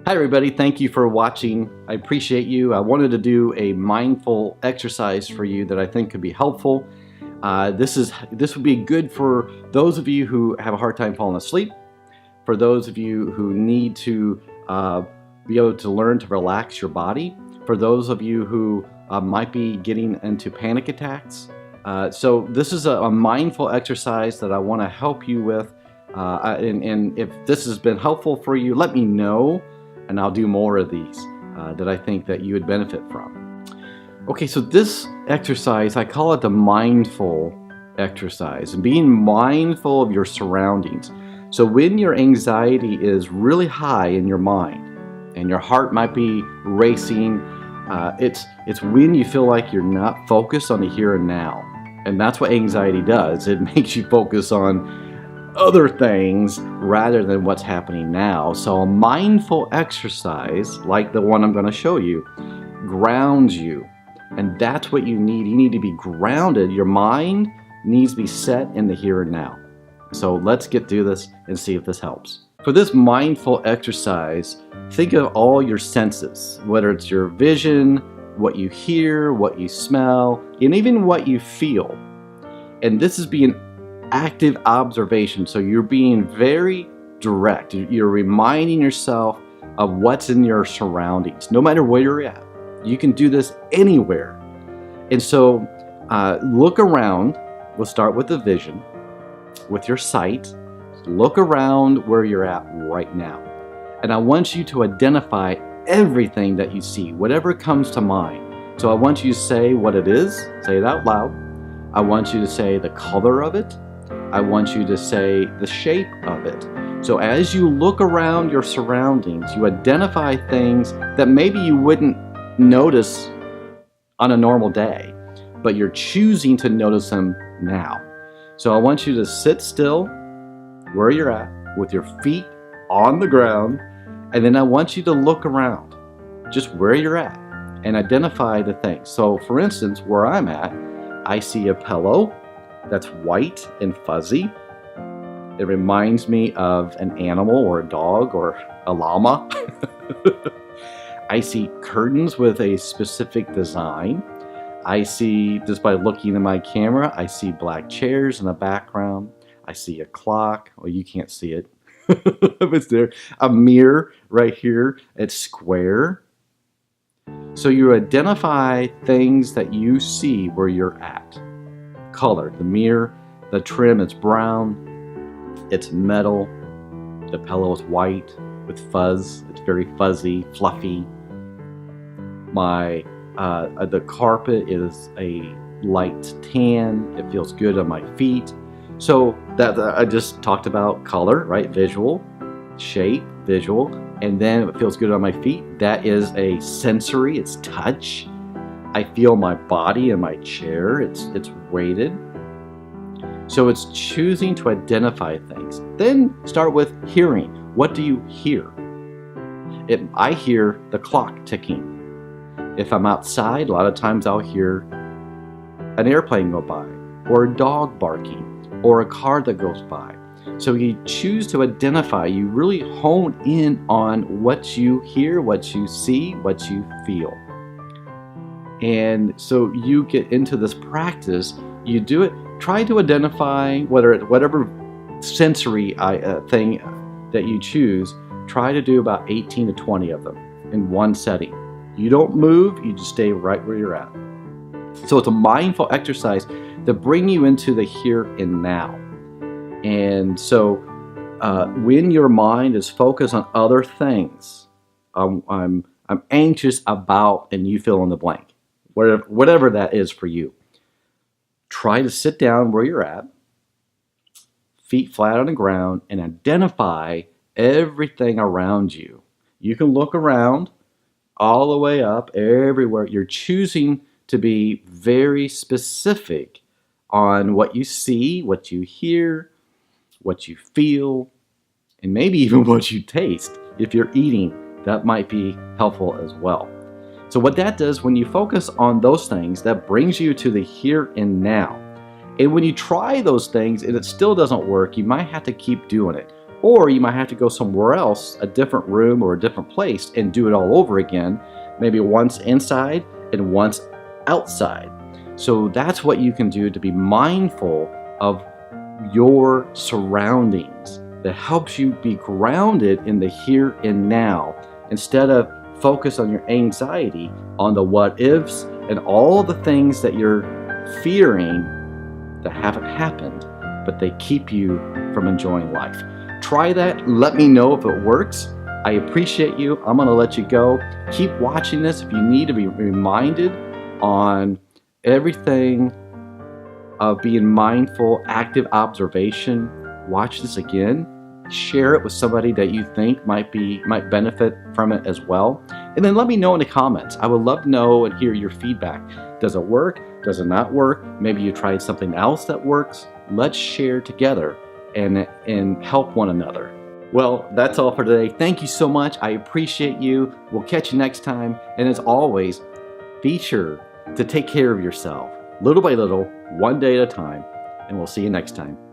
Hi everybody, thank you for watching. I appreciate you. I wanted to do a mindful exercise for you that I think could be helpful. This would be good for those of you who have a hard time falling asleep, for those of you who need to be able to learn to relax your body, for those of you who might be getting into panic attacks. So this is a mindful exercise that I want to help you with. And if this has been helpful for you, let me know, and I'll do more of these that I think that you would benefit from. Okay, so this exercise, I call it the mindful exercise, and being mindful of your surroundings. So when your anxiety is really high in your mind and your heart might be racing, it's when you feel like you're not focused on the here and now. And that's what anxiety does. It makes you focus on other things rather than what's happening now. So a mindful exercise like the one I'm going to show you grounds you, and that's what you need. You need to be grounded. Your mind needs to be set in the here and now. So let's get through this and see if this helps. For this mindful exercise, think of all your senses, whether it's your vision, what you hear, what you smell, and even what you feel. And this is being active observation, so you're being very direct. You're reminding yourself of what's in your surroundings, no matter where you're at. You can do this anywhere. And so look around. We'll start with the vision, with your sight. Look around where you're at right now. And I want you to identify everything that you see, whatever comes to mind. So I want you to say what it is, say it out loud. I want you to say the color of it. I want you to say the shape of it. So as you look around your surroundings, you identify things that maybe you wouldn't notice on a normal day, but you're choosing to notice them now. So I want you to sit still where you're at with your feet on the ground, and then I want you to look around just where you're at and identify the things. So for instance, where I'm at, I see a pillow that's white and fuzzy. It reminds me of an animal or a dog or a llama. I see curtains with a specific design. I see, just by looking at my camera, I see black chairs in the background. I see a clock. Well, you can't see it. It's there. A mirror right here. It's square. So you identify things that you see where you're at. Color, the mirror, the trim is brown, it's metal, the pillow is white with fuzz, it's very fuzzy, fluffy. The carpet is a light tan, it feels good on my feet. So that I just talked about color, right? Visual, shape, visual, and then it feels good on my feet. That is a sensory, it's touch. I feel my body in my chair, it's weighted. So it's choosing to identify things. Then start with hearing. What do you hear? I hear the clock ticking. If I'm outside, a lot of times I'll hear an airplane go by, or a dog barking, or a car that goes by. So you choose to identify, you really hone in on what you hear, what you see, what you feel. And so you get into this practice, you do it, try to identify whatever sensory thing that you choose, try to do about 18 to 20 of them in one setting. You don't move, you just stay right where you're at. So it's a mindful exercise to bring you into the here and now. And so when your mind is focused on other things, I'm anxious about, and you fill in the blank. Whatever that is for you. Try to sit down where you're at, feet flat on the ground, and identify everything around you. You can look around all the way up, everywhere. You're choosing to be very specific on what you see, what you hear, what you feel, and maybe even what you taste. If you're eating, that might be helpful as well. So what that does, when you focus on those things, that brings you to the here and now. And when you try those things and it still doesn't work, you might have to keep doing it. Or you might have to go somewhere else, a different room or a different place, and do it all over again, maybe once inside and once outside. So that's what you can do to be mindful of your surroundings. That helps you be grounded in the here and now, instead of focus on your anxiety on the what ifs and all the things that you're fearing that haven't happened, but they keep you from enjoying life. Try that. Let me know if it works. I appreciate you. I'm going to let you go. Keep watching this if you need to be reminded on everything of being mindful, active observation. Watch this again. Share it with somebody that you think might benefit from it as well. And then let me know in the comments. I would love to know and hear your feedback. Does it work? Does it not work? Maybe you tried something else that works. Let's share together and help one another. Well, that's all for today. Thank you so much. I appreciate you. We'll catch you next time. And as always, be sure to take care of yourself, little by little, one day at a time. And we'll see you next time.